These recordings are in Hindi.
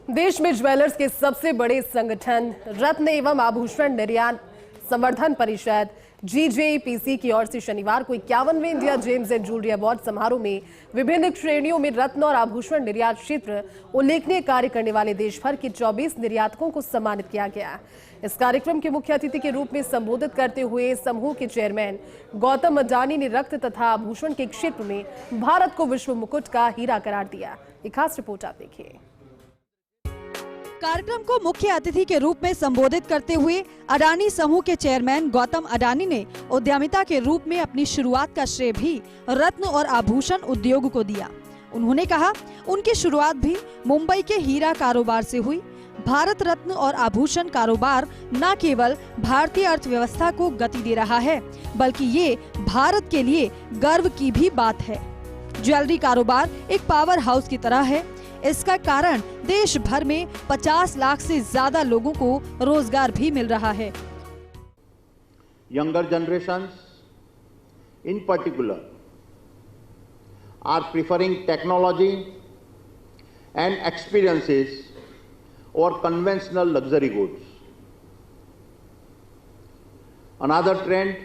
देश में ज्वेलर्स के सबसे बड़े संगठन रत्न एवं आभूषण निर्यात संवर्धन परिषद GJPC की ओर से शनिवार को 51वें India gems and jewellery award समारोह में विभिन्न श्रेणियों में रत्न और आभूषण निर्यात क्षेत्र उल्लेखनीय कार्य करने वाले देश भर के 24 निर्यातकों को सम्मानित किया गया। इस कार्यक्रम के मुख्य अतिथि के रूप में संबोधित करते हुए समूह के चेयरमैन गौतम अडानी ने रत्न तथा आभूषण के क्षेत्र में भारत को विश्व मुकुट का हीरा करार दिया। एक खास रिपोर्ट आप देखिए। कार्यक्रम को मुख्य अतिथि के रूप में संबोधित करते हुए अडानी समूह के चेयरमैन गौतम अडानी ने उद्यमिता के रूप में अपनी शुरुआत का श्रेय भी रत्न और आभूषण उद्योग को दिया। उन्होंने कहा, उनकी शुरुआत भी मुंबई के हीरा कारोबार से हुई। भारत रत्न और आभूषण कारोबार न केवल भारतीय अर्थव्यवस्था को गति दे रहा है, बल्कि ये भारत के लिए गर्व की भी बात है। ज्वेलरी कारोबार एक पावर हाउस की तरह है। इसका कारण देश भर में 50 लाख से ज्यादा लोगों को रोजगार भी मिल रहा है। Younger generations in particular are preferring technology and experiences over conventional luxury goods. Another trend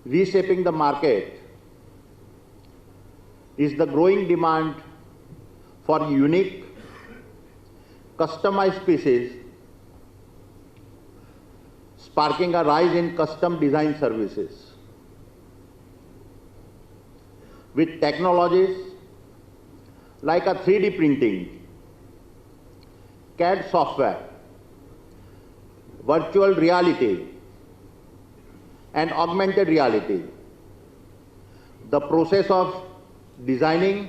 reshaping the market is the growing demand for unique, customized pieces, sparking a rise in custom design services. With technologies like a 3D printing, CAD software, virtual reality, and augmented reality, the process of designing,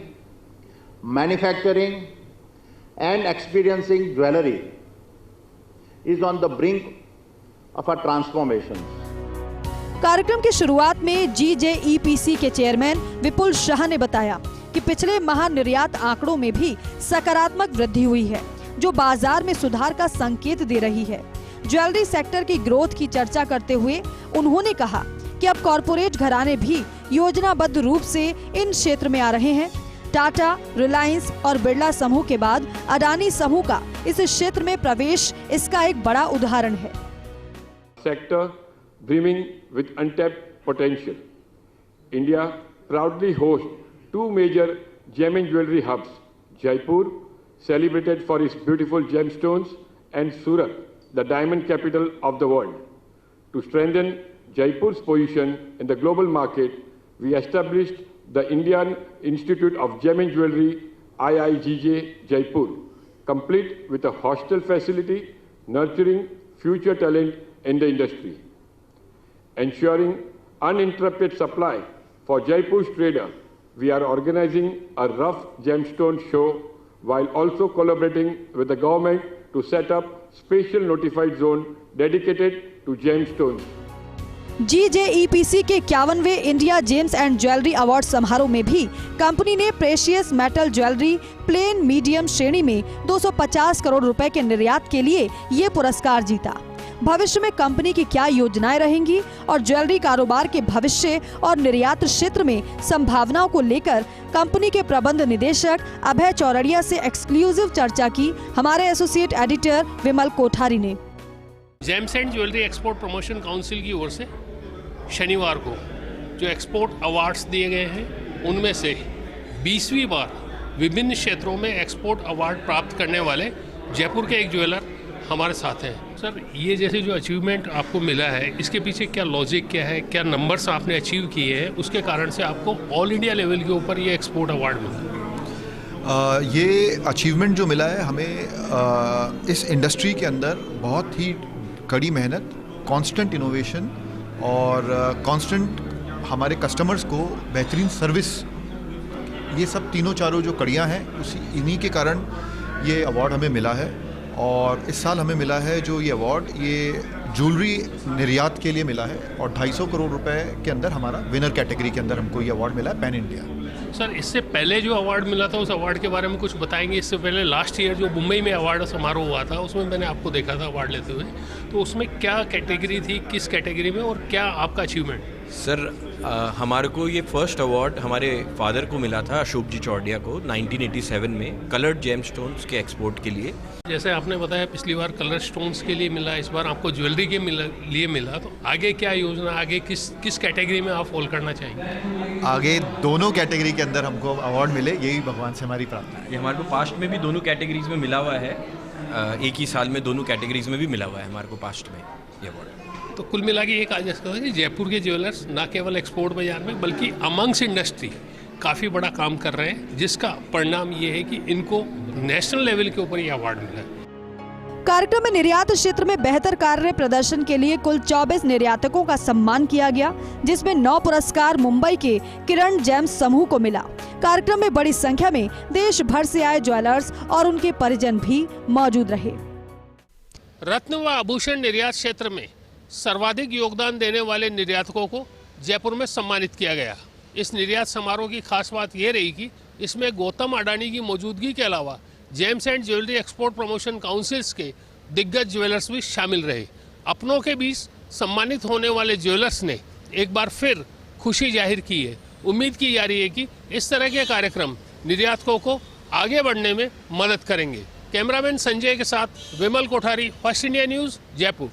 manufacturing and experiencing jewelry is on the brink of a transformation. कार्यक्रम की शुरुआत में GJEPC के चेयरमैन विपुल शाह ने बताया कि पिछले माह निर्यात आंकड़ों में भी सकारात्मक वृद्धि हुई है, जो बाजार में सुधार का संकेत दे रही है। ज्वेलरी सेक्टर की ग्रोथ की चर्चा करते हुए उन्होंने कहा कि अब कॉरपोरेट घराने भी योजनाबद्ध रूप से इन क्षेत्र में आ रहे हैं। टाटा, रिलायंस और बिरला समूह के बाद अडानी समूह का इस क्षेत्र में प्रवेश इसका एक बड़ा उदाहरण है। Sector brimming with untapped potential. India proudly hosts two major gem and jewelry hubs, Jaipur, celebrated for its beautiful gemstones, and Surat, the diamond capital of the world. To strengthen Jaipur's position in the global market, we established the Indian Institute of Gem and Jewelry, IIGJ, Jaipur, complete with a hostel facility nurturing future talent in the industry. Ensuring uninterrupted supply for Jaipur's trader, we are organizing a rough gemstone show while also collaborating with the government to set up special notified zone dedicated to gemstones. GJEPC के 51वें India gems and jewellery award समारोह में भी कंपनी ने precious metal jewellery plain medium श्रेणी में 250 करोड़ रुपए के निर्यात के लिए ये पुरस्कार जीता। भविष्य में कंपनी की क्या योजनाएं रहेंगी और ज्वेलरी कारोबार के भविष्य और निर्यात क्षेत्र में संभावनाओं को लेकर कंपनी के प्रबंध निदेशक अभय चौरड़िया से एक्सक्लूसिव चर्चा की हमारे एसोसिएट एडिटर विमल कोठारी ने। James and jewellery export promotion council की ओर से शनिवार को जो एक्सपोर्ट अवार्ड्स दिए गए हैं, उनमें से 20वीं बार विभिन्न क्षेत्रों में एक्सपोर्ट अवार्ड प्राप्त करने वाले जयपुर के एक ज्वेलर हमारे साथ हैं। सर, ये जैसे जो अचीवमेंट आपको मिला है, इसके पीछे क्या लॉजिक क्या है, क्या नंबर्स आपने अचीव किए हैं, उसके कारण से आपको ऑल इंडिया लेवल के ऊपर ये एक्सपोर्ट अवार्ड मिला? ये अचीवमेंट जो मिला है हमें इस इंडस्ट्री के अंदर बहुत ही कड़ी मेहनत, कांस्टेंट इनोवेशन और कांस्टेंट हमारे कस्टमर्स को बेहतरीन सर्विस, ये सब तीनों चारों जो कड़ियाँ हैं इन्हीं के कारण ये अवार्ड हमें मिला है। और इस साल हमें मिला है जो ये अवार्ड, ये ज्वेलरी निर्यात के लिए मिला है और 250 करोड़ रुपए के अंदर हमारा विनर कैटेगरी के अंदर हमको ये अवार्ड मिला है पैन इंडिया। सर, इससे पहले जो अवार्ड मिला था उस अवार्ड के बारे में कुछ बताएंगे? इससे पहले लास्ट ईयर जो मुंबई में अवार्ड समारोह हुआ था, उसमें मैंने आपको देखा था अवार्ड लेते हुए, तो उसमें क्या कैटेगरी थी, किस कैटेगरी में, और क्या आपका अचीवमेंट? सर, हमारे को ये फर्स्ट अवार्ड हमारे फादर को मिला था, अशोक जी चौडिया को, 1987 में कलर्ड जेम स्टोन्स के एक्सपोर्ट के लिए। जैसे आपने बताया पिछली बार कलर स्टोन्स के लिए मिला, इस बार आपको ज्वेलरी के लिए मिला, तो आगे क्या योजना, आगे किस कैटेगरी में आप फॉल करना चाहेंगे? आगे दोनों कैटेगरी के अंदर हमको अवार्ड मिले, यही भगवान से हमारी प्रार्थना है। ये हमारे को पास्ट में भी दोनों कैटेगरीज में मिला हुआ है, एक ही साल में दोनों कैटेगरीज में भी मिला हुआ है हमारे को पास्ट में ये अवार्ड। तो कुल मिला के ये कहा जा सकता है कि जयपुर के ज्वेलर्स न केवल एक्सपोर्ट बाजार में बल्कि अमंग्स इंडस्ट्री काफ़ी बड़ा काम कर रहे हैं, जिसका परिणाम ये है कि इनको नेशनल लेवल के ऊपर ये अवार्ड मिला है। कार्यक्रम में निर्यात क्षेत्र में बेहतर कार्य प्रदर्शन के लिए कुल 24 निर्यातकों का सम्मान किया गया, जिसमें 9 पुरस्कार मुंबई के किरण जेम्स समूह को मिला। कार्यक्रम में बड़ी संख्या में देश भर से आए ज्वेलर्स और उनके परिजन भी मौजूद रहे। रत्न व आभूषण निर्यात क्षेत्र में सर्वाधिक योगदान देने वाले निर्यातकों को जयपुर में सम्मानित किया गया। इस निर्यात समारोह की खास बात यह रही कि इसमें गौतम अडानी की मौजूदगी के अलावा James and jewellery export promotion councils के दिग्गज ज्वेलर्स भी शामिल रहे। अपनों के बीच सम्मानित होने वाले ज्वेलर्स ने एक बार फिर खुशी जाहिर की है। उम्मीद की जा रही है कि इस तरह के कार्यक्रम निर्यातकों को आगे बढ़ने में मदद करेंगे। कैमरामैन संजय के साथ Vimal Kothari, first India news, Jaipur.